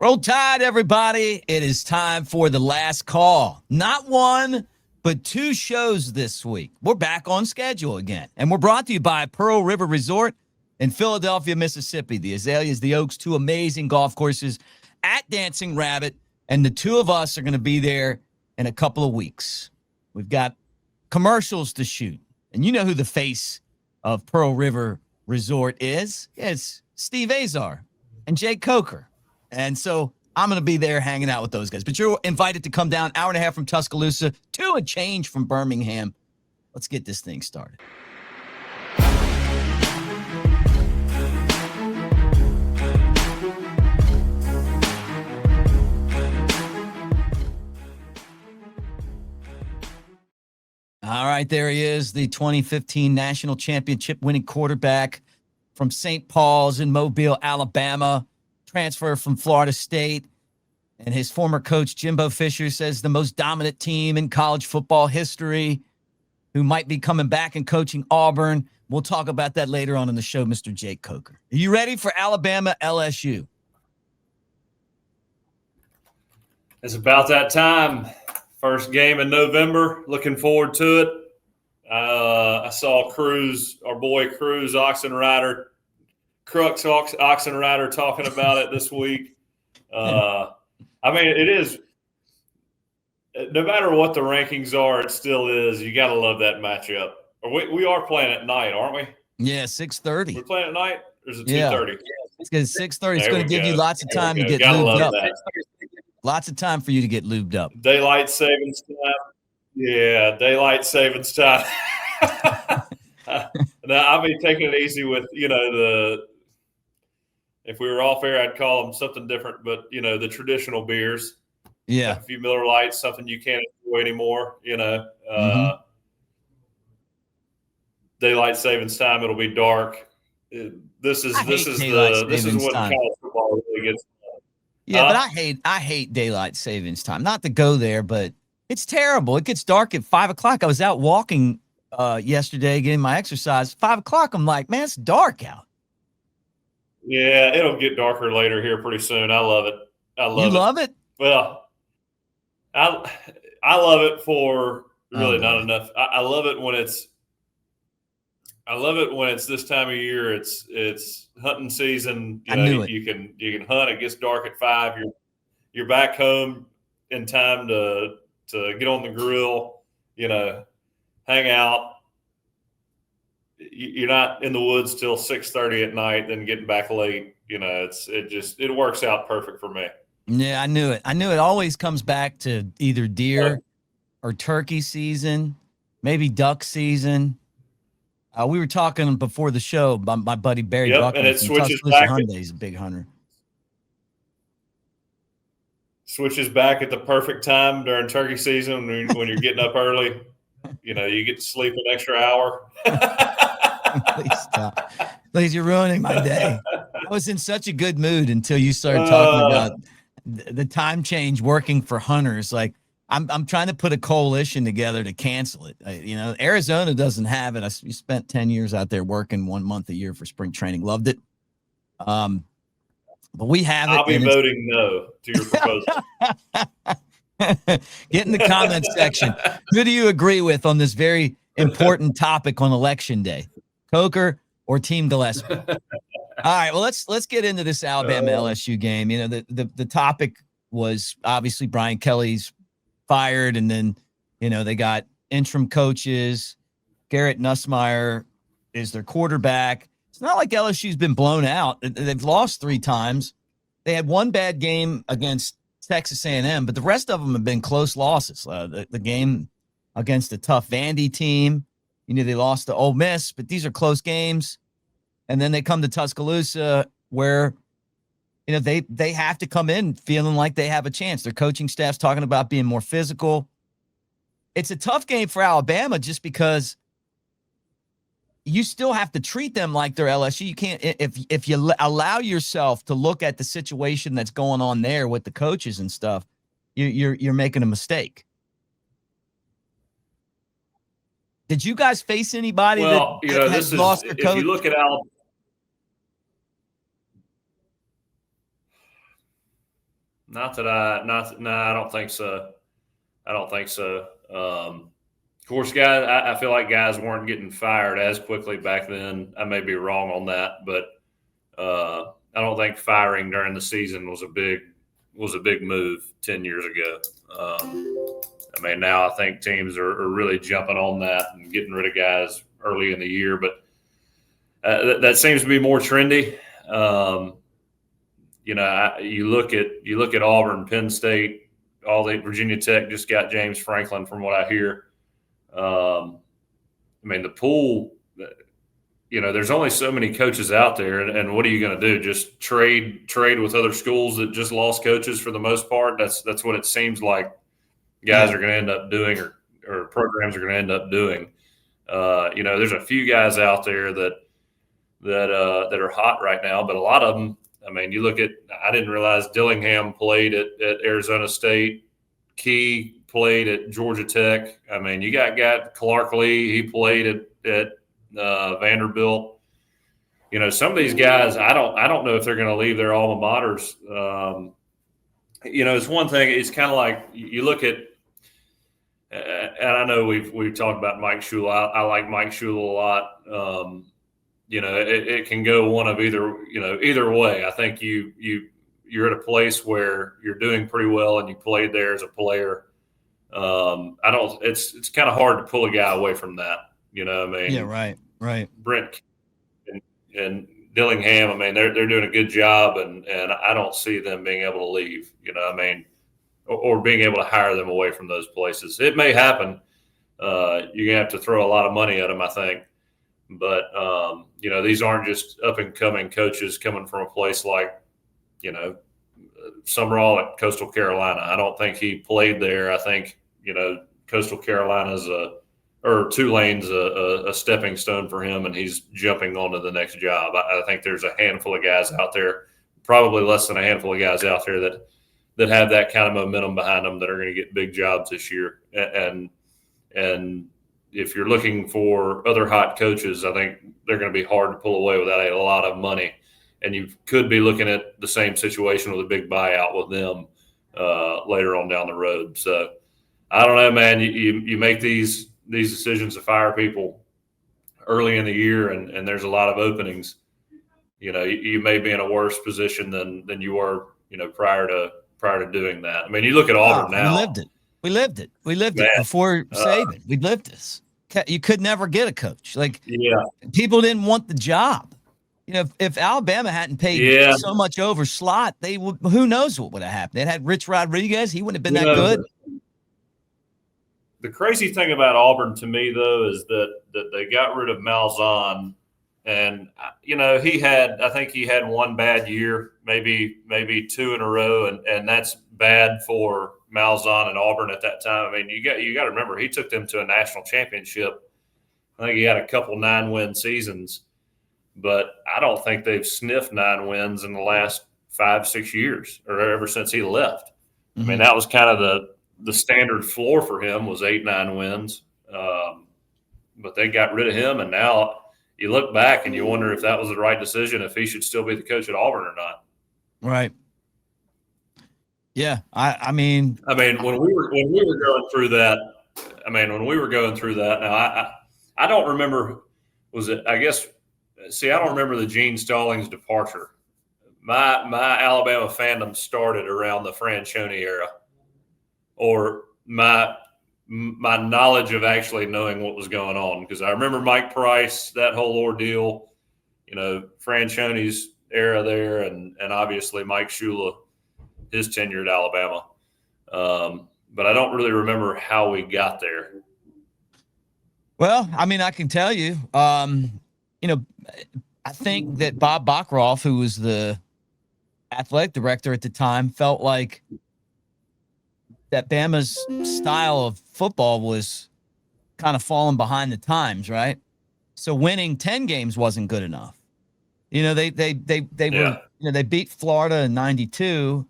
Roll Tide, everybody. It is time for the last call. Not one, but two shows this week. We're back on schedule again, and we're brought to you by Pearl River Resort in Philadelphia, Mississippi. The Azaleas, the Oaks, two amazing golf courses at Dancing Rabbit, and the two of us are going to be there in a couple of weeks. We've got commercials to shoot, and you know who the face of Pearl River Resort is. It's Steve Azar and Jake Coker. And so I'm going to be there hanging out with those guys. But you're invited to come down, hour and a half from Tuscaloosa, to a change from Birmingham. Let's get this thing started. All right, there he is, the 2015 national championship winning quarterback from St. Paul's in Mobile, Alabama. Transfer from Florida State, and his former coach Jimbo Fisher says the most dominant team in college football history, who might be coming back and coaching Auburn. We'll talk about that later on in the show, Mr. Jake Coker. Are you ready for Alabama LSU? It's about that time. First game in November. Looking forward to it. I saw Cruz, our boy Cruz Oxenrider, Crux Oxenrider talking about it this week. I mean, it is, no matter what the rankings are, it still is. You got to love that matchup. We are playing at night, aren't we? Yeah, 6:30. We're playing at night? Or is it 2:30? It's 6:30. It's going to give you lots of time to get lubed up. Lots of time for you to get lubed up. Daylight savings time. Yeah, daylight savings time. Now, I'll be taking it easy with, if we were off air, I'd call them something different, but, the traditional beers. Yeah. A few Miller Lights, something you can't enjoy anymore, Daylight savings time, it'll be dark. This is what college football really gets. Yeah, but I hate daylight savings time. Not to go there, but it's terrible. It gets dark at 5 o'clock. I was out walking yesterday getting my exercise. 5 o'clock, I'm like, man, it's dark out. Yeah, it'll get darker later here pretty soon. I love it. You love it? Well, I love it for really not enough. I love it when it's this time of year. It's hunting season. You can hunt. It gets dark at 5. You're back home in time to get on the grill, hang out. You're not in the woods till 6:30 at night, then getting back late. It works out perfect for me. Yeah, I knew it. It always comes back to either deer or turkey season, maybe duck season. We were talking before the show. My buddy Barry Buckman, and it switches back. He's a big hunter. Switches back at the perfect time during turkey season when you're getting up early. You get to sleep an extra hour. Please stop. Please, you're ruining my day. I was in such a good mood until you started talking about the time change working for hunters. Like, I'm trying to put a coalition together to cancel it. Arizona doesn't have it. I spent 10 years out there working 1 month a year for spring training. Loved it. But we have it. I'll be voting no to your proposal. Get in the comments section. Who do you agree with on this very important topic on election day? Coker or Team Gillispie? All right, well, let's get into this Alabama LSU game. The topic was obviously Brian Kelly's fired, and then they got interim coaches. Garrett Nussmeier is their quarterback. It's not like LSU's been blown out. They've lost 3 times. They had one bad game against Texas A&M, but the rest of them have been close losses. The game against a tough Vandy team, they lost to Ole Miss, but these are close games. And then they come to Tuscaloosa where, they have to come in feeling like they have a chance. Their coaching staff's talking about being more physical. It's a tough game for Alabama just because you still have to treat them like they're LSU. You can't, if you allow yourself to look at the situation that's going on there with the coaches and stuff, you're making a mistake. Did you guys face anybody that has lost their coach? If you look at Alabama, I don't think so. I don't think so. Of course, guys, I feel like guys weren't getting fired as quickly back then. I may be wrong on that, but I don't think firing during the season was a big move 10 years ago. I mean, now I think teams are really jumping on that and getting rid of guys early in the year, but that seems to be more trendy. You look at Auburn, Penn State, all the Virginia Tech just got James Franklin, from what I hear. I mean, the pool. There's only so many coaches out there, and what are you going to do? Just trade with other schools that just lost coaches for the most part? That's what it seems like guys are going to end up doing, or programs are going to end up doing. There's a few guys out there that are hot right now, but a lot of them. I mean, you look at. I didn't realize Dillingham played at Arizona State. Key played at Georgia Tech. I mean, you got Clark Lee. He played at Vanderbilt. Some of these guys, I don't know if they're going to leave their alma maters. It's one thing. It's kind of like you look at, and I know we've talked about Mike Shula. I like Mike Shula a lot. It can go one of either way. I think you're at a place where you're doing pretty well and you played there as a player. It's kind of hard to pull a guy away from that. I mean, yeah, right. Brent and Dillingham, I mean, they're doing a good job, and I don't see them being able to leave. I mean, or being able to hire them away from those places. It may happen. You're gonna have to throw a lot of money at them, I think. But these aren't just up and coming coaches coming from a place like, Summerall at Coastal Carolina. I don't think he played there. I think Coastal Carolina's Tulane's a stepping stone for him, and he's jumping onto the next job. I think there's a handful of guys out there, probably less than a handful of guys out there that have that kind of momentum behind them that are going to get big jobs this year. And if you're looking for other hot coaches, I think they're going to be hard to pull away without a lot of money. And you could be looking at the same situation with a big buyout with them later on down the road. So I don't know, man. You make these decisions to fire people early in the year, and there's a lot of openings. You may be in a worse position than you were, prior to doing that. I mean, you look at Auburn now. We lived it before Saban. We lived this. You could never get a coach. People didn't want the job. If Alabama hadn't paid so much over Slot, who knows what would have happened? They had Rich Rodriguez. He wouldn't have been that good. The crazy thing about Auburn to me, though, is that they got rid of Malzahn, and I think he had one bad year, maybe two in a row, and that's bad for Malzahn and Auburn at that time. I mean, you got to remember, he took them to a national championship. I think he had a couple 9-win seasons, but I don't think they've sniffed 9 wins in the last 5-6 years, or ever since he left. Mm-hmm. I mean, that was kind of the standard floor for him was 8-9 wins. But they got rid of him, and now you look back and you wonder if that was the right decision, if he should still be the coach at Auburn or not. Right. Yeah. I mean, when we were going through that, now I don't remember, I don't remember the Gene Stallings departure. My Alabama fandom started around the Franchione era, or my knowledge of actually knowing what was going on, because I remember Mike Price, that whole ordeal, Franchione's era there, and obviously Mike Shula, his tenure at Alabama. But I don't really remember how we got there. Well, I mean, I can tell you, I think that Bob Bachroff, who was the athletic director at the time, felt like that Bama's style of football was kind of falling behind the times, right? So winning 10 games wasn't good enough. They were, they beat Florida in 92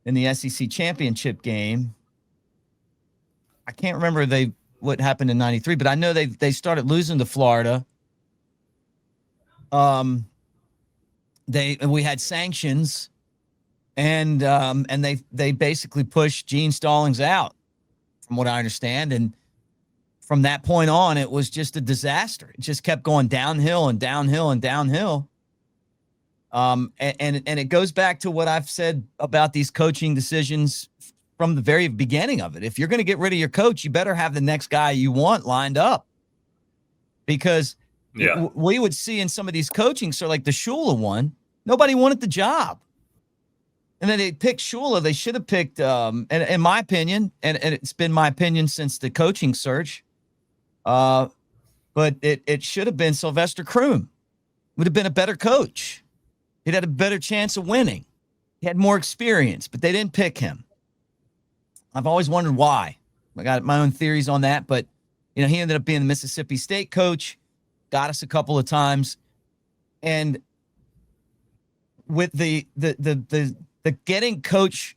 in the SEC championship game. I can't remember what happened in 93, but I know they started losing to Florida. We had sanctions, and they basically pushed Gene Stallings out, from what I understand. And from that point on, it was just a disaster. It just kept going downhill and downhill and downhill. And it goes back to what I've said about these coaching decisions from the very beginning of it. If you're going to get rid of your coach, you better have the next guy you want lined up, because we would see in some of these coaching, so like the Shula one, nobody wanted the job. And then they picked Shula. They should have picked, and in my opinion, and it's been my opinion since the coaching search, but it should have been Sylvester Croom. Would have been a better coach. He'd had a better chance of winning. He had more experience, but they didn't pick him. I've always wondered why. I got my own theories on that, but he ended up being the Mississippi State coach, got us a couple of times, and with the getting Coach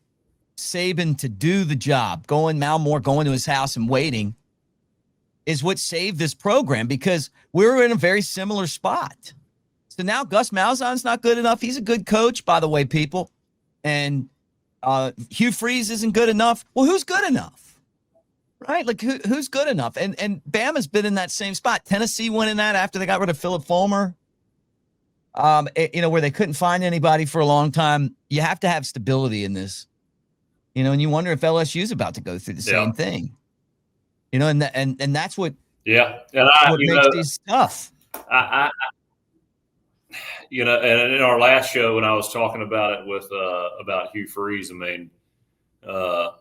Saban to do the job, Mal Moore going to his house and waiting, is what saved this program, because we were in a very similar spot. So now Gus Malzahn's not good enough. He's a good coach, by the way, people. And Hugh Freeze isn't good enough. Well, who's good enough? Right? Like, who's good enough? And Bama's been in that same spot. Tennessee went in that after they got rid of Philip Fulmer. Where they couldn't find anybody for a long time. You have to have stability in this. And you wonder if LSU's about to go through the same thing. And that's what what makes these tough. And in our last show when I was talking about it with about Hugh Freeze, I mean, the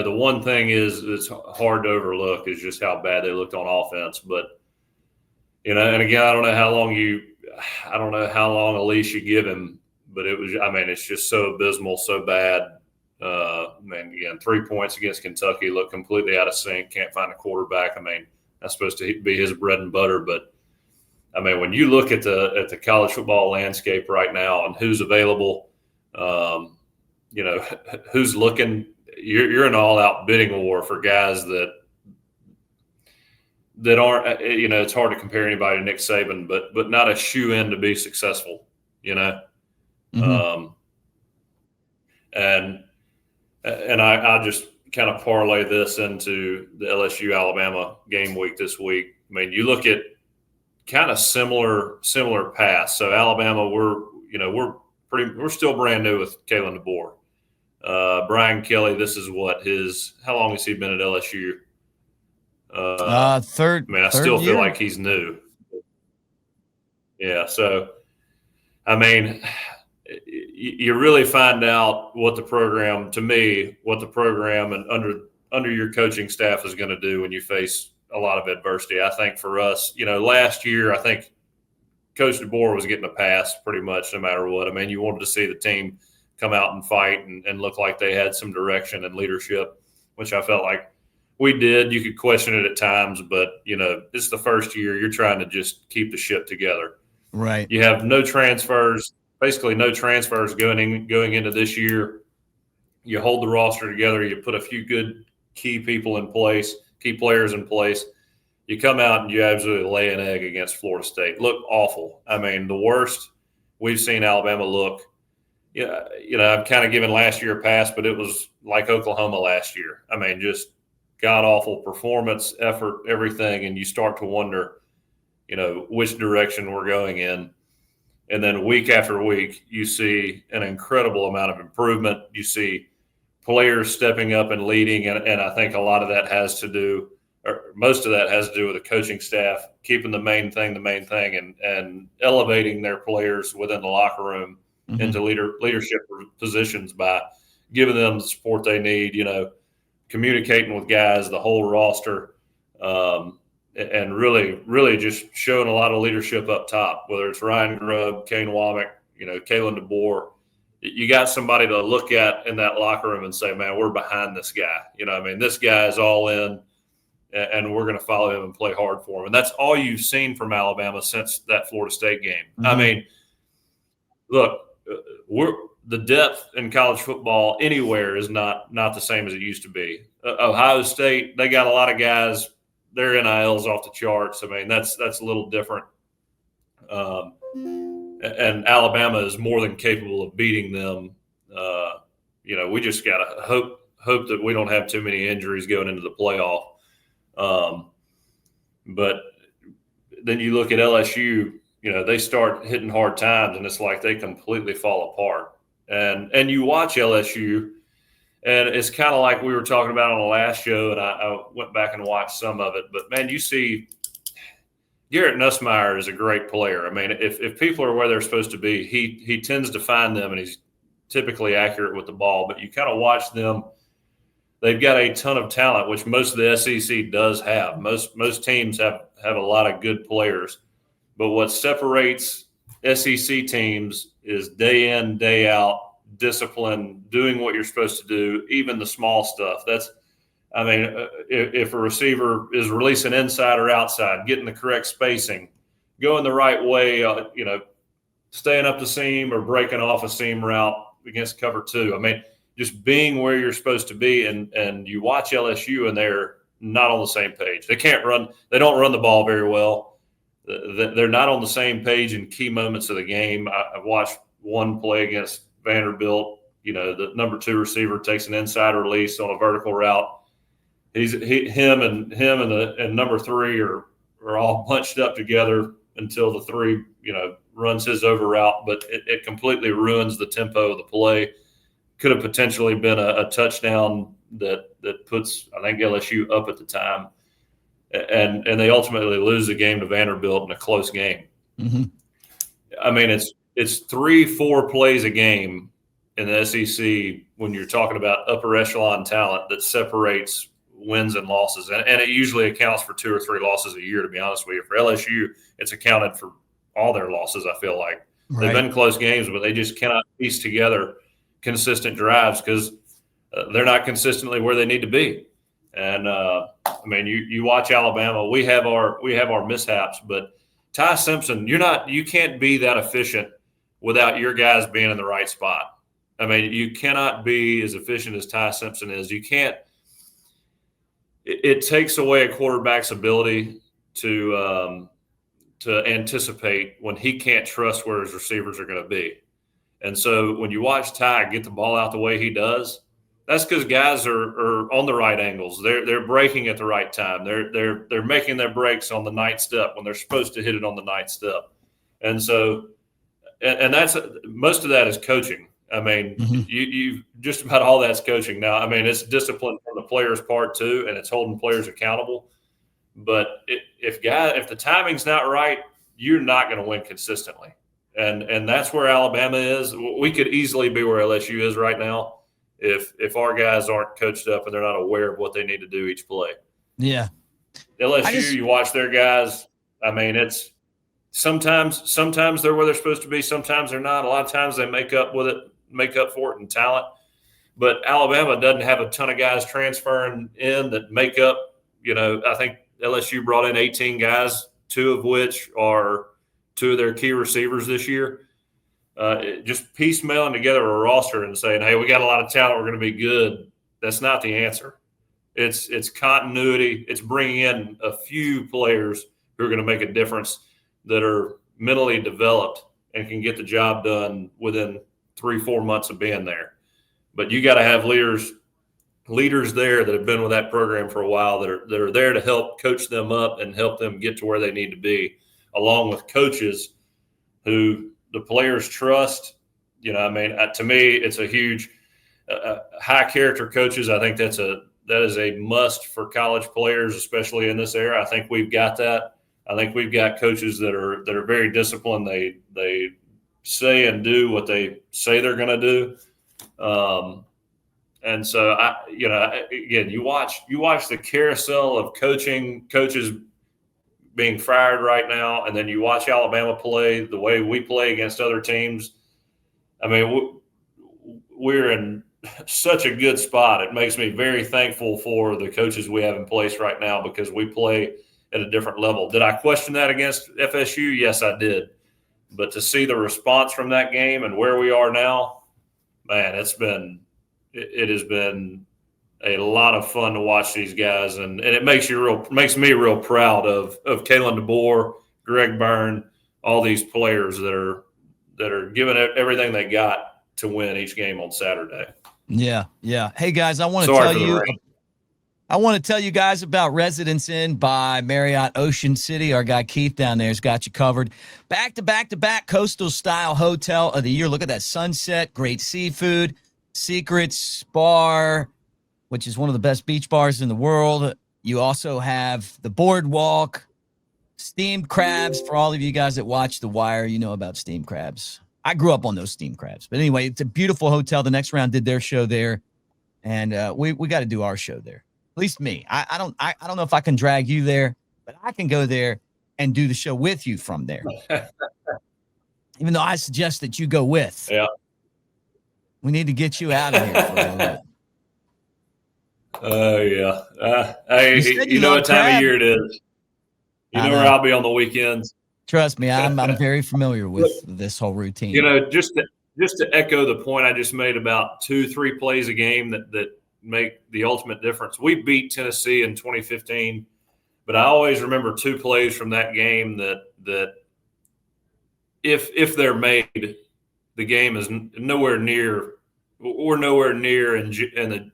one thing is it's hard to overlook is just how bad they looked on offense. But and again, I don't know how long a leash you give him, but it's just so abysmal, so bad. Again, 3 points against Kentucky, looked completely out of sync. Can't find a quarterback. I mean, that's supposed to be his bread and butter, but when you look at the college football landscape right now and who's available, who's looking, you're in an all-out bidding war for guys that aren't. It's hard to compare anybody to Nick Saban, but not a shoe-in to be successful. Mm-hmm. And I just kind of parlay this into the LSU Alabama game week this week. I mean, you look at kind of similar paths. So Alabama, we're still brand new with Kalen DeBoer. Brian Kelly, this is how long has he been at LSU? Third. I still feel like he's new. Yeah. So, you really find out what the program and under your coaching staff is going to do when you face a lot of adversity. I think for us, last year, I think Coach DeBoer was getting a pass pretty much no matter what. You wanted to see the team come out and fight and look like they had some direction and leadership, which I felt like we did. You could question it at times, but, it's the first year. You're trying to just keep the ship together. Right. You have no transfers, basically no transfers going into this year. You hold the roster together. You put a few good key players in place. You come out and you absolutely lay an egg against Florida State. Look awful. The worst we've seen Alabama look. I'm kind of giving last year a pass, but it was like Oklahoma last year. Just god-awful performance, effort, everything, and you start to wonder, which direction we're going in. And then week after week, you see an incredible amount of improvement. You see players stepping up and leading, and I think a lot of that has to do, or most of that has to do with the coaching staff keeping the main thing, and elevating their players within the locker room into leadership positions by giving them the support they need, communicating with guys, the whole roster, and really just showing a lot of leadership up top, whether it's Ryan Grubb, Kane Womack, Kalen DeBoer. You got somebody to look at in that locker room and say, man, we're behind this guy. This guy is all in, and we're going to follow him and play hard for him. And that's all you've seen from Alabama since that Florida State game. Look, the depth in college football anywhere is not the same as it used to be. Ohio State, they got a lot of guys, their NIL's off the charts. That's a little different. And Alabama is more than capable of beating them we just got to hope that we don't have too many injuries going into the playoff. But then you look at LSU, they start hitting hard times, and it's like they completely fall apart. And you watch LSU, and it's kind of like we were talking about on the last show, and I went back and watched some of it. But, man, you see Garrett Nussmeier is a great player. I mean, if people are where they're supposed to be, he tends to find them, and he's typically accurate with the ball. But you kind of watch them. They've got a ton of talent, which most of the SEC does have. Most teams have a lot of good players. But what separates SEC teams is day in, day out, discipline, doing what you're supposed to do, even the small stuff. If a receiver is releasing inside or outside, getting the correct spacing, going the right way, staying up the seam or breaking off a seam route against cover two. I mean, just being where you're supposed to be, and you watch LSU and they're not on the same page. They can't run. They don't run the ball very well. They're not on the same page in key moments of the game. I watched one play against Vanderbilt. The number 2 receiver takes an inside release on a vertical route. Him and number 3 are all bunched up together until the 3 runs his over route, but it completely ruins the tempo of the play. Could have potentially been a touchdown that puts, I think, LSU up at the time. And they ultimately lose the game to Vanderbilt in a close game. Mm-hmm. I mean, it's 3-4 plays a game in the SEC when you're talking about upper echelon talent that separates wins and losses. And it usually accounts for 2 or 3 losses a year, to be honest with you. For LSU, it's accounted for all their losses, I feel like. Right. They've been close games, but they just cannot piece together consistent drives because they're not consistently where they need to be. And you watch Alabama. We have our mishaps, but Ty Simpson, you can't be that efficient without your guys being in the right spot. I mean, you cannot be as efficient as Ty Simpson is. You can't. It takes away a quarterback's ability to anticipate when he can't trust where his receivers are going to be. And so when you watch Ty get the ball out the way he does, that's because guys are on the right angles. They're breaking at the right time. They're making their breaks on the night step when they're supposed to hit it on the night step. And so, and that's most of that is coaching. I mean, mm-hmm. you just about all that's coaching. Now, I mean, it's discipline from the players' part too, and it's holding players accountable. But if the timing's not right, you're not going to win consistently. And that's where Alabama is. We could easily be where LSU is right now if our guys aren't coached up and they're not aware of what they need to do each play. Yeah. LSU, you watch their guys. I mean, it's sometimes they're where they're supposed to be. Sometimes they're not. A lot of times they make up for it in talent. But Alabama doesn't have a ton of guys transferring in that make up. I think LSU brought in 18 guys, 2 of which are 2 of their key receivers this year. Just piecemealing together a roster and saying, hey, we got a lot of talent, we're going to be good. That's not the answer. It's continuity. It's bringing in a few players who are going to make a difference that are mentally developed and can get the job done within 3-4 months of being there. But you got to have leaders there that have been with that program for a while that are there to help coach them up and help them get to where they need to be, along with coaches who the players trust. To me, it's a huge high character coaches. I think that is a must for college players, especially in this era. I think we've got that. I think we've got coaches that are very disciplined. They say and do what they say they're going to do. And so again, you watch the carousel of coaches being fired right now, and then you watch Alabama play the way we play against other teams. I mean, we're in such a good spot. It makes me very thankful for the coaches we have in place right now because we play at a different level. Did I question that against FSU? Yes, I did. But to see the response from that game and where we are now, man, it has been a lot of fun to watch these guys, and it makes me real proud of Kalen DeBoer, Greg Byrne, all these players that are giving everything they got to win each game on Saturday. Yeah, yeah. Hey guys, I want to Sorry tell for the you. rain. I want to tell you guys about Residence Inn by Marriott Ocean City. Our guy Keith down there has got you covered. Back to back to back coastal style hotel of the year. Look at that sunset, great seafood, Secrets Bar, which is one of the best beach bars in the world. You also have the boardwalk, steamed crabs. For all of you guys that watch The Wire, you know about steamed crabs. I grew up on those steamed crabs. But anyway, it's a beautiful hotel. The Next Round did their show there, and we got to do our show there. At least me. I don't know if I can drag you there, but I can go there and do the show with you from there. Even though I suggest that you go with. Yeah. We need to get you out of here for a little bit. Oh, yeah. Hey, you know love what time crab. of year it is. You know where I'll be on the weekends. Trust me, I'm very familiar with this whole routine. You know, just to echo the point I just made about 2-3 plays a game that make the ultimate difference. We beat Tennessee in 2015, but I always remember 2 plays from that game that if they're made, the game is nowhere near. We're nowhere near in the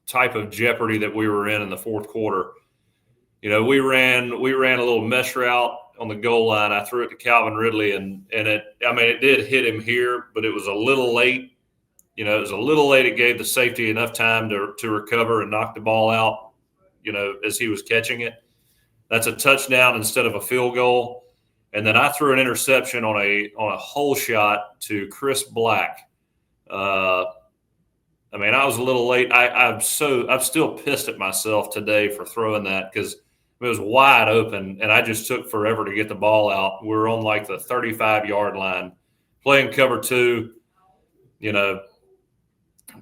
type of jeopardy that we were in the fourth quarter. You know, we ran a little mesh route on the goal line. I threw it to Calvin Ridley, and it did hit him here, but it was a little late. You know, it was a little late. It gave the safety enough time to recover and knock the ball out, you know, as he was catching it. That's a touchdown instead of a field goal. And then I threw an interception on a hole shot to Chris Black. I was a little late. I'm still pissed at myself today for throwing that because it was wide open, and I just took forever to get the ball out. We're on like the 35-yard line, playing cover 2. You know,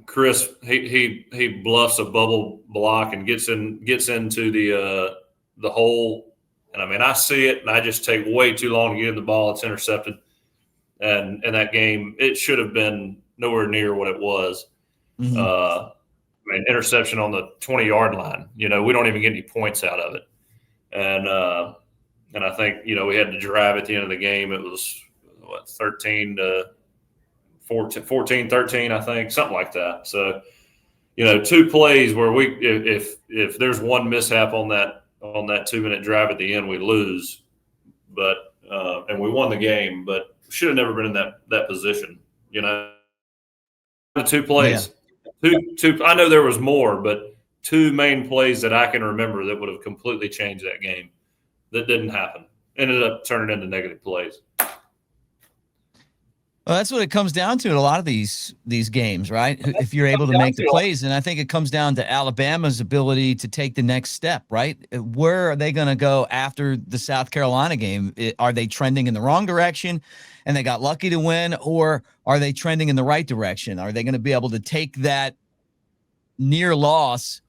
Chris he bluffs a bubble block and gets into the hole, and I see it, and I just take way too long to get in the ball. It's intercepted, and that game it should have been nowhere near what it was. Interception on the 20-yard line. You know, we don't even get any points out of it. And I think, you know, we had to drive at the end of the game. It was 14-13, I think, something like that. So, you know, 2 plays where if there's one mishap on that 2-minute drive at the end, we lose. But and we won the game, but should have never been in that position. You know, the 2 plays. Yeah. Two. I know there was more, but 2 main plays that I can remember that would have completely changed that game. That didn't happen. Ended up turning into negative plays. Well, that's what it comes down to in a lot of these games, right? If you're able to make the plays. And I think it comes down to Alabama's ability to take the next step, right? Where are they going to go after the South Carolina game? Are they trending in the wrong direction and they got lucky to win, or are they trending in the right direction? Are they going to be able to take that near loss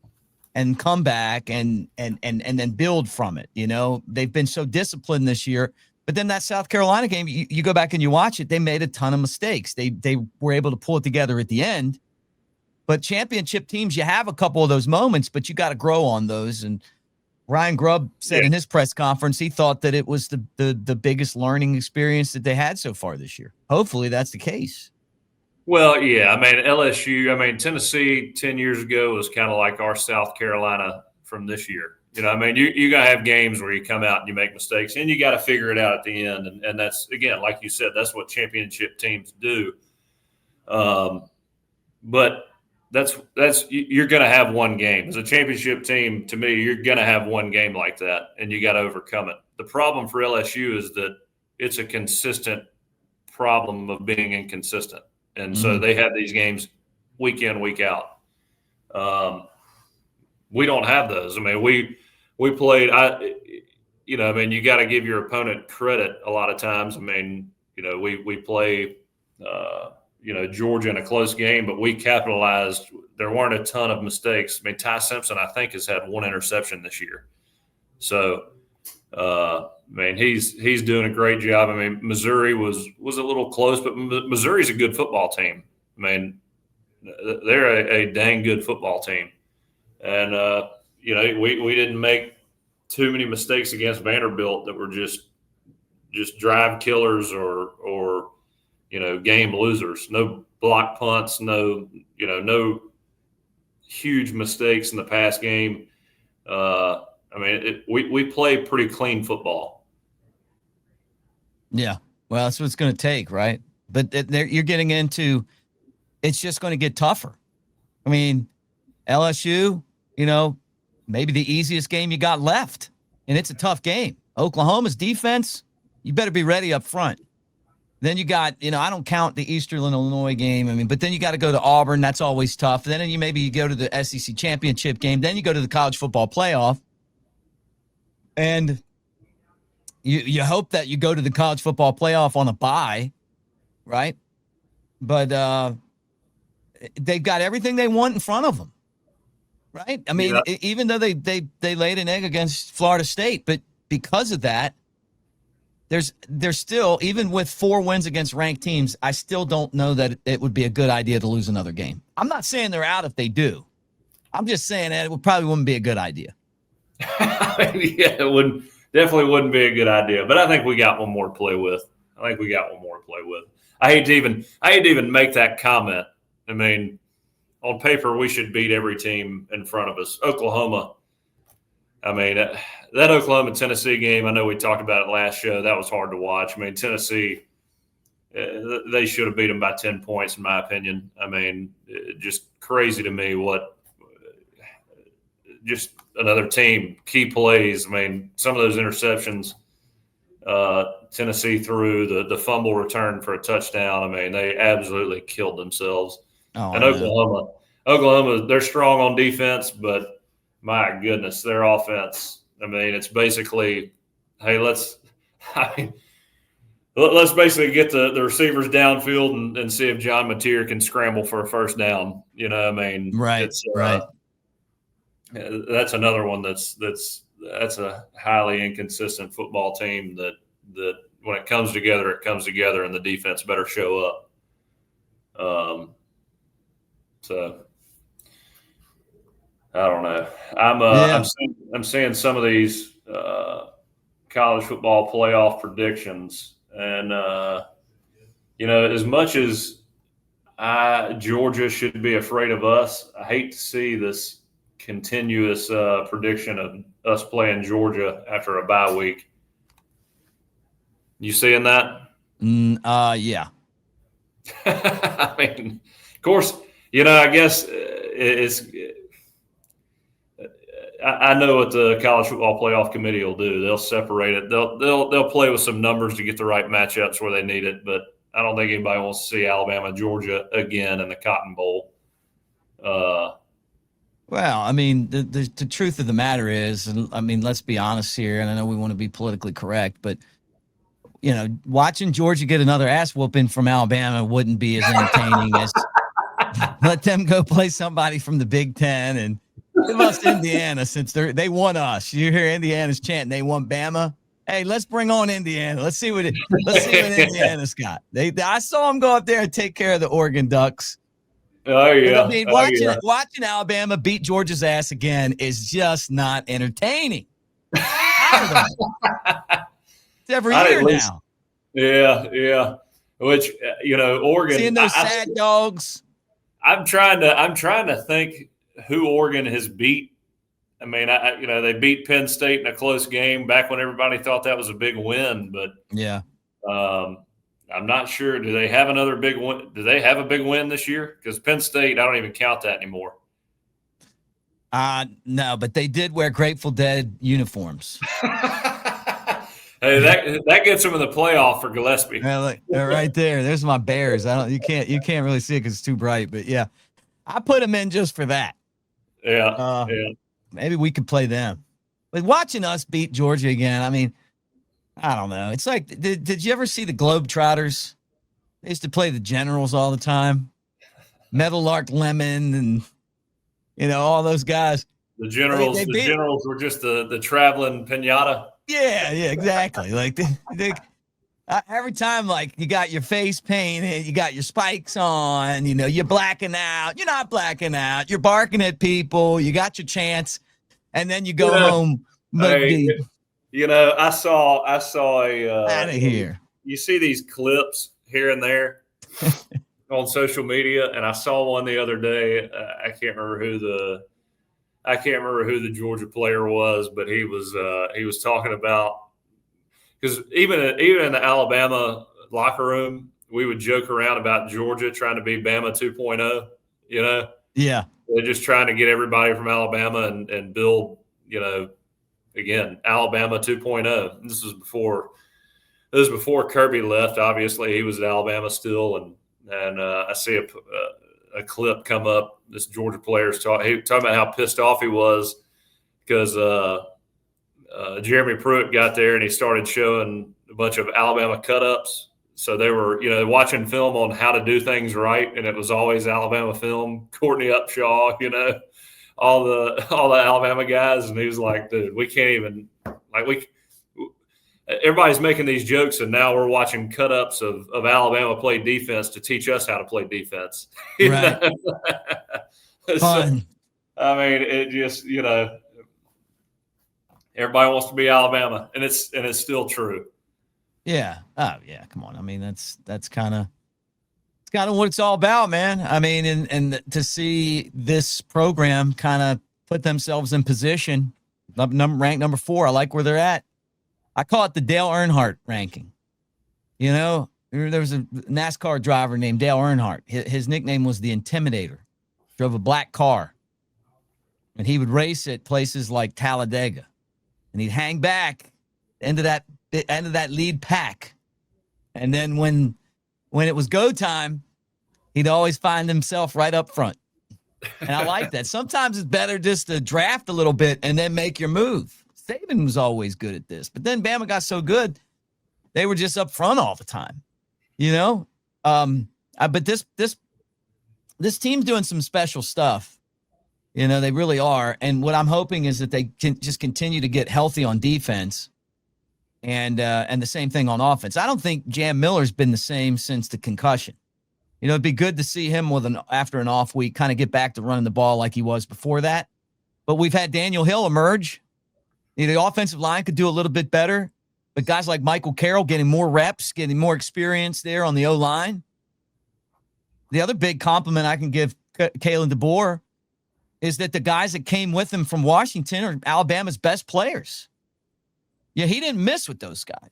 and come back and then build from it? You know, they've been so disciplined this year. But then that South Carolina game, you go back and you watch it, they made a ton of mistakes. They were able to pull it together at the end. But championship teams, you have a couple of those moments, but you got to grow on those. And Ryan Grubb said in his press conference, he thought that it was the biggest learning experience that they had so far this year. Hopefully that's the case. Well, yeah. LSU, Tennessee 10 years ago was kind of like our South Carolina from this year. You know, you got to have games where you come out and you make mistakes, and you got to figure it out at the end. And that's, again, like you said, that's what championship teams do. But that's you're going to have one game. As a championship team, to me, you're going to have one game like that, and you got to overcome it. The problem for LSU is that it's a consistent problem of being inconsistent. And so they have these games week in, week out. We don't have those. We played. You got to give your opponent credit a lot of times. We play, Georgia in a close game, but we capitalized. There weren't a ton of mistakes. Ty Simpson, I think, has had 1 interception this year. So, he's doing a great job. Missouri was a little close, but Missouri's a good football team. They're a dang good football team. And, we didn't make too many mistakes against Vanderbilt that were just drive killers or game losers. No, block punts, no huge mistakes in the pass game. We play pretty clean football. Yeah. Well, that's what it's going to take, right? But you're getting into, it's just going to get tougher. I mean, LSU, maybe the easiest game you got left, and it's a tough game. Oklahoma's defense, you better be ready up front. Then you got, I don't count the Eastern Illinois game. But then you got to go to Auburn. That's always tough. Then you go to the SEC championship game. Then you go to the college football playoff. And you hope that you go to the college football playoff on a bye, right? But they've got everything they want in front of them, right? Even though they laid an egg against Florida State, but because of that, there's still, even with 4 wins against ranked teams, I still don't know that it would be a good idea to lose another game. I'm not saying they're out if they do. I'm just saying that it probably wouldn't be a good idea. Yeah, it definitely wouldn't be a good idea. But I think we got one more to play with. I hate to even make that comment. On paper, we should beat every team in front of us. Oklahoma. That Oklahoma-Tennessee game, I know we talked about it last show. That was hard to watch. Tennessee, they should have beat them by 10 points, in my opinion. Just crazy to me just another team, key plays. Some of those interceptions Tennessee threw, the fumble return for a touchdown. They absolutely killed themselves. And Oklahoma, they're strong on defense, but my goodness, their offense. It's basically, hey, let's basically get the receivers downfield and see if John Mateer can scramble for a first down. Right. Right. That's another one that's a highly inconsistent football team that when it comes together, and the defense better show up. So I don't know. I'm seeing some of these college football playoff predictions, and as much as Georgia should be afraid of us, I hate to see this continuous prediction of us playing Georgia after a bye week. You seeing that? Yeah. Of course, I guess it's. I know what the college football playoff committee will do. They'll separate it. They'll play with some numbers to get the right matchups where they need it. But I don't think anybody wants to see Alabama, Georgia again in the Cotton Bowl. Well, the truth of the matter is, and let's be honest here. And I know we want to be politically correct, but watching Georgia get another ass whooping from Alabama wouldn't be as entertaining as let them go play somebody from the Big Ten and give us Indiana, since they won us. You hear Indiana's chanting they won Bama. Hey, let's bring on Indiana. Let's see what Indiana's got. I saw them go up there and take care of the Oregon Ducks. Oh yeah. Watching Alabama beat Georgia's ass again is just not entertaining. It's every year now. Yeah. Which Oregon. Seeing those sad dogs. I'm trying to think who Oregon has beat. They beat Penn State in a close game back when everybody thought that was a big win. But yeah, I'm not sure. Do they have another big win? Do they have a big win this year? Because Penn State, I don't even count that anymore. No, but they did wear Grateful Dead uniforms. Hey, that gets them in the playoff for Gillispie. Yeah, look, they're right there. There's my Bears. You can't really see it because it's too bright. But yeah, I put them in just for that. Yeah. Maybe we could play them. But watching us beat Georgia again, I don't know. It's like, did you ever see the Globetrotters? They used to play the Generals all the time. Meadowlark Lemon and all those guys. The Generals. The Generals were just the traveling pinata. Yeah, exactly. Like every time, you got your face painted, you got your spikes on, you're blacking out. You're not blacking out. You're barking at people. You got your chance, and then you go home. I saw a out of here. You see these clips here and there. on social media, and I saw one the other day. I can't remember who the Georgia player was, but he was talking about, because even in the Alabama locker room, we would joke around about Georgia trying to be Bama 2.0. You know, Yeah, they're just trying to get everybody from Alabama and build, again, Alabama 2.0. This was before Kirby left. Obviously, he was at Alabama still, and I see a clip come up. This Georgia player's talking about how pissed off he was because Jeremy Pruitt got there and he started showing a bunch of Alabama cut-ups. So they were, watching film on how to do things right, and it was always Alabama film. Courtney Upshaw, all the Alabama guys, and he was like, "Dude, we can't even everybody's making these jokes, and now we're watching cut-ups of Alabama play defense to teach us how to play defense." right. So, I mean, it just, everybody wants to be Alabama, and it's still true. Yeah. Oh, yeah. Come on. I mean, that's kind of what it's all about, man. I mean, and to see this program kind of put themselves in position, ranked number 4. I like where they're at. I call it the Dale Earnhardt ranking. There was a NASCAR driver named Dale Earnhardt. His nickname was the Intimidator. Drove a black car, and he would race at places like Talladega, and he'd hang back into that lead pack. And then when it was go time, he'd always find himself right up front. And I like that. Sometimes it's better just to draft a little bit and then make your move. Saban was always good at this, but then Bama got so good, they were just up front all the time, but this team's doing some special stuff. They really are. And what I'm hoping is that they can just continue to get healthy on defense and the same thing on offense. I don't think Jam Miller's been the same since the concussion. It'd be good to see him after an off week kind of get back to running the ball like he was before that. But we've had Daniel Hill emerge. The offensive line could do a little bit better, but guys like Michael Carroll getting more reps, getting more experience there on the O-line. The other big compliment I can give Kalen DeBoer is that the guys that came with him from Washington are Alabama's best players. Yeah, he didn't miss with those guys.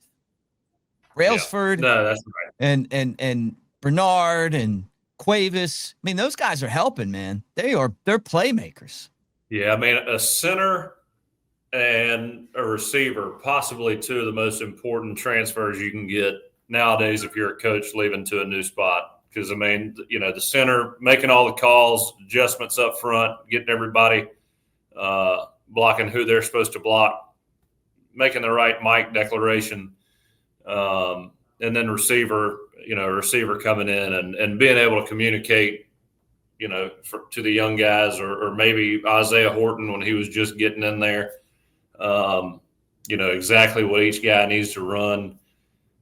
Brailsford, no, that's right. and Bernard and Cuevas. I mean, those guys are helping, man. They're playmakers. Yeah, I mean, a center and a receiver, possibly 2 of the most important transfers you can get nowadays if you're a coach leaving to a new spot. Because, I mean, the center making all the calls, adjustments up front, getting everybody blocking who they're supposed to block, making the right mic declaration, and then receiver coming in and being able to communicate, to the young guys or maybe Isaiah Horton when he was just getting in there. Exactly what each guy needs to run.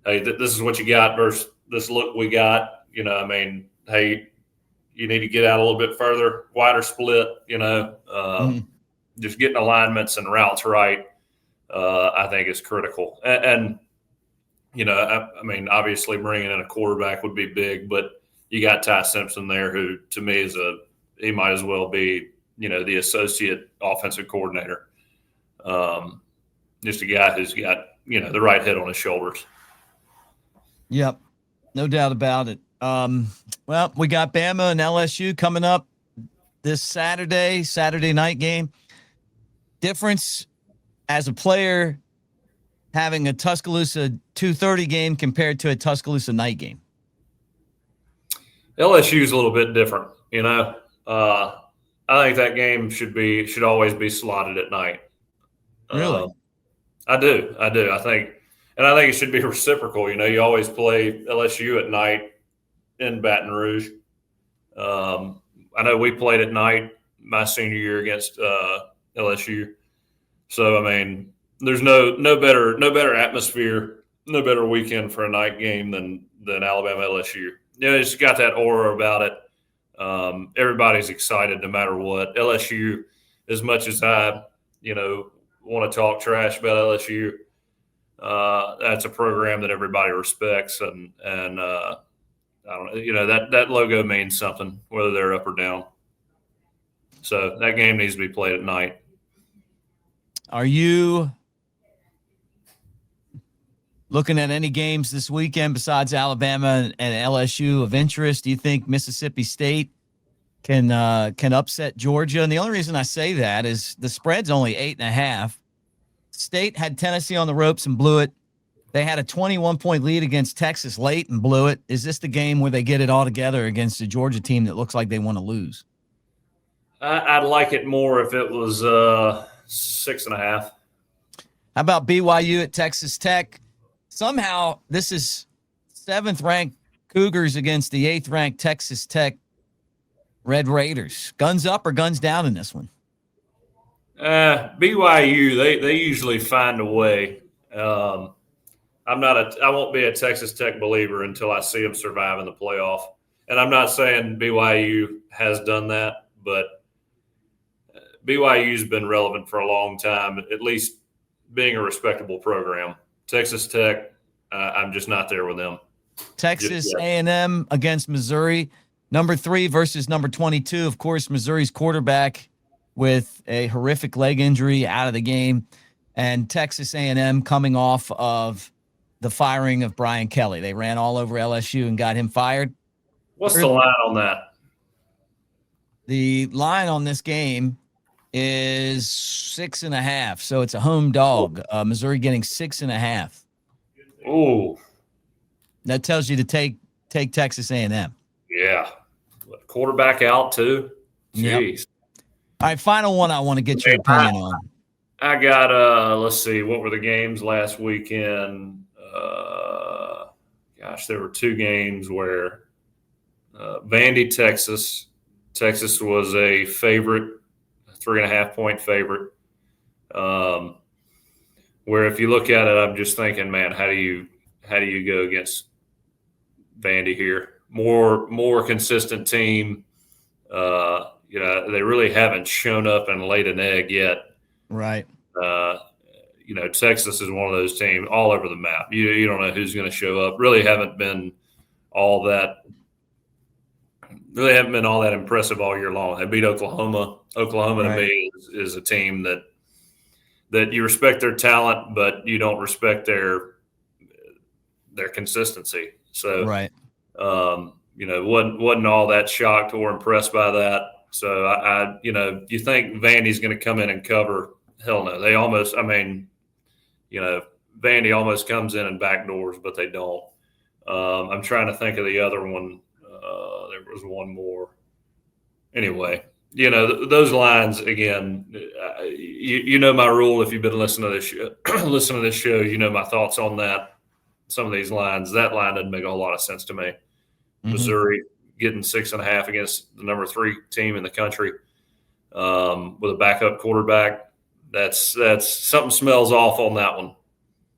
Hey, this is what you got versus this look we got. Hey, you need to get out a little bit further, wider split, just getting alignments and routes right, I think is critical. And obviously bringing in a quarterback would be big, but you got Ty Simpson there who, to me, he might as well be, the associate offensive coordinator. Just a guy who's got, the right head on his shoulders. Yep. No doubt about it. Well, we got Bama and LSU coming up this Saturday night game. Difference as a player having a Tuscaloosa 2:30 game compared to a Tuscaloosa night game. LSU is a little bit different, I think that game should always be slotted at night. Really? I do. I think it should be reciprocal. You always play LSU at night in Baton Rouge. I know we played at night my senior year against LSU. So, there's no better atmosphere, no better weekend for a night game than Alabama LSU. It's got that aura about it. Everybody's excited no matter what. LSU, as much as I, want to talk trash about LSU, that's a program that everybody respects, and I don't know. That logo means something, whether they're up or down. So that game needs to be played at night. Are you looking at any games this weekend besides Alabama and LSU of interest? Do you think Mississippi State can upset Georgia? And the only reason I say that is the spread's only 8.5. State had Tennessee on the ropes and blew it. They had a 21-point lead against Texas late and blew it. Is this the game where they get it all together against a Georgia team that looks like they want to lose? I'd like it more if it was 6.5. How about BYU at Texas Tech? Somehow this is 7th-ranked Cougars against the 8th-ranked Texas Tech Red Raiders. Guns up or guns down in this one? BYU, they usually find a way. I won't be a Texas Tech believer until I see them survive in the playoff. And I'm not saying BYU has done that, but BYU's been relevant for a long time, at least being a respectable program. Texas Tech, I'm just not there with them. Texas A&M against Missouri, number 3 versus number 22. Of course, Missouri's quarterback with a horrific leg injury out of the game, and Texas A&M coming off of the firing of Brian Kelly. They ran all over LSU and got him fired. What's the line on that? The line on this game is 6.5, so it's a home dog. Missouri getting 6.5. Oh, that tells you to take Texas A&M. Yeah, quarterback out too. Jeez. Yep. All right, final one. I want to get your opinion on. I got let's see, what were the games last weekend? Gosh, there were 2 games where Vandy, Texas was a favorite. 3.5-point favorite. Where if you look at it, I'm just thinking, man, how do you go against Vandy here? More consistent team. They really haven't shown up and laid an egg yet. Right. Texas is one of those teams all over the map. You don't know who's going to show up. Really haven't been all that impressive all year long. They beat Oklahoma. Oklahoma to me is a team that you respect their talent, but you don't respect their consistency. So, wasn't all that shocked or impressed by that. So you think Vandy's going to come in and cover? Hell no. They almost. Vandy almost comes in and backdoors, but they don't. I'm trying to think of the other one. There was one more. Anyway, those lines again. My rule. If you've been listening to this show, my thoughts on that. Some of these lines. That line doesn't make a whole lot of sense to me. Mm-hmm. Missouri getting 6.5 against the number 3 team in the country with a backup quarterback. That's something smells off on that one.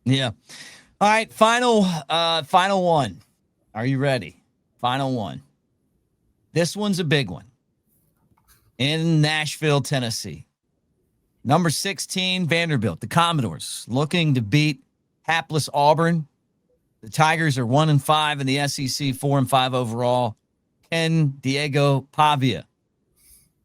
Yeah. All right. Final one. Are you ready? Final one. This one's a big one. In Nashville, Tennessee. Number 16, Vanderbilt, the Commodores, looking to beat hapless Auburn. The Tigers are 1-5 in the SEC, 4-5 overall. Ken Diego Pavia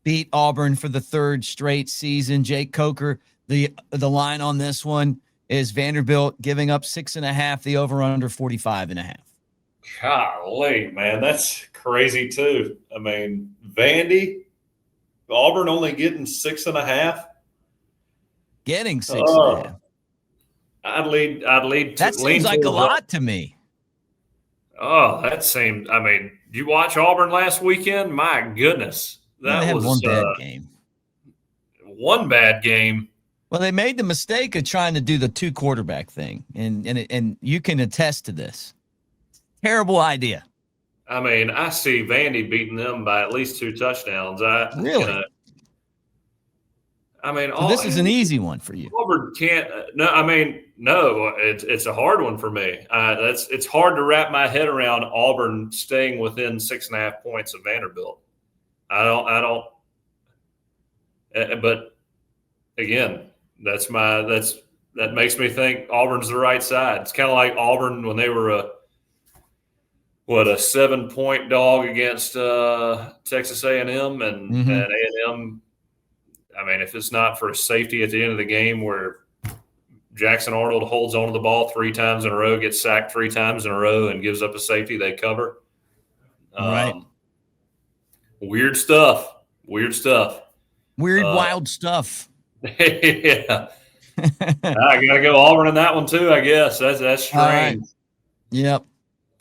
beat Auburn for the 3rd straight season. Jake Coker, the line on this one is Vanderbilt giving up 6.5, the over-under 45.5. Golly, man, that's crazy too. Vandy, Auburn only getting 6.5. Getting 6.5. I'd lead. That seems like a lot to me. Oh, that seemed. You watch Auburn last weekend? My goodness, that was one bad game. One bad game. Well, they made the mistake of trying to do the 2 quarterback thing, and you can attest to this. Terrible idea. I see Vandy beating them by at least 2 touchdowns. Really? So this is an easy one for you. Auburn can't. No. It's a hard one for me. It's hard to wrap my head around Auburn staying within 6.5 points of Vanderbilt. I don't. But again, that makes me think Auburn's the right side. It's kind of like Auburn when they were a 7-point dog against Texas A&M and A&M. I mean, if it's not for a safety at the end of the game where Jackson Arnold holds onto the ball 3 times in a row, gets sacked 3 times in a row, and gives up a safety, they cover. Right. Weird stuff. Weird, wild stuff. Yeah. I got to go Auburn in that one too, I guess. That's strange. Right. Yep.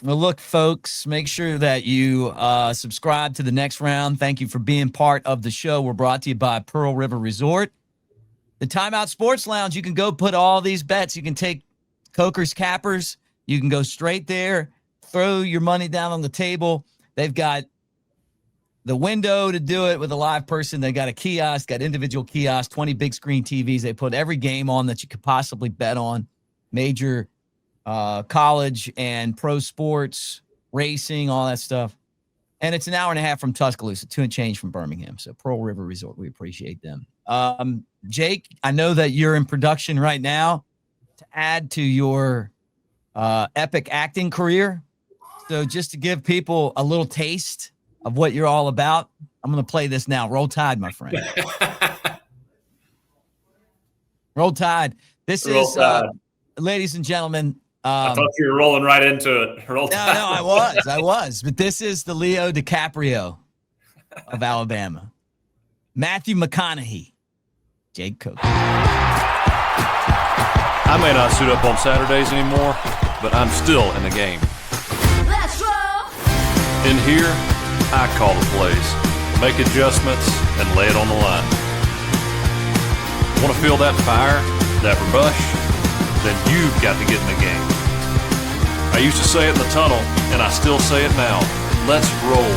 Well, look, folks, make sure that you subscribe to The Next Round. Thank you for being part of the show. We're brought to you by Pearl River Resort. The Timeout Sports Lounge, you can go put all these bets. You can take Coker's Cappers. You can go straight there, throw your money down on the table. They've got the window to do it with a live person. They got a kiosk, got individual kiosks, 20 big screen TVs. They put every game on that you could possibly bet on. Major college and pro sports, racing, all that stuff. And it's an hour and a half from Tuscaloosa, 2 and change from Birmingham. So Pearl River Resort, we appreciate them. Jake, I know that you're in production right now to add to your epic acting career. So just to give people a little taste of what you're all about, I'm going to play this now. Roll Tide, my friend. Roll Tide. This Roll is, Tide. Ladies and gentlemen. I thought you were rolling right into it. Roll Tide. No, I was. But this is the Leo DiCaprio of Alabama. Matthew McConaughey. Jake Coker. I may not suit up on Saturdays anymore, but I'm still in the game. Let's roll. In here, I call the plays, make adjustments, and lay it on the line. Want to feel that fire, that rush? Then you've got to get in the game. I used to say it in the tunnel, and I still say it now. Let's roll.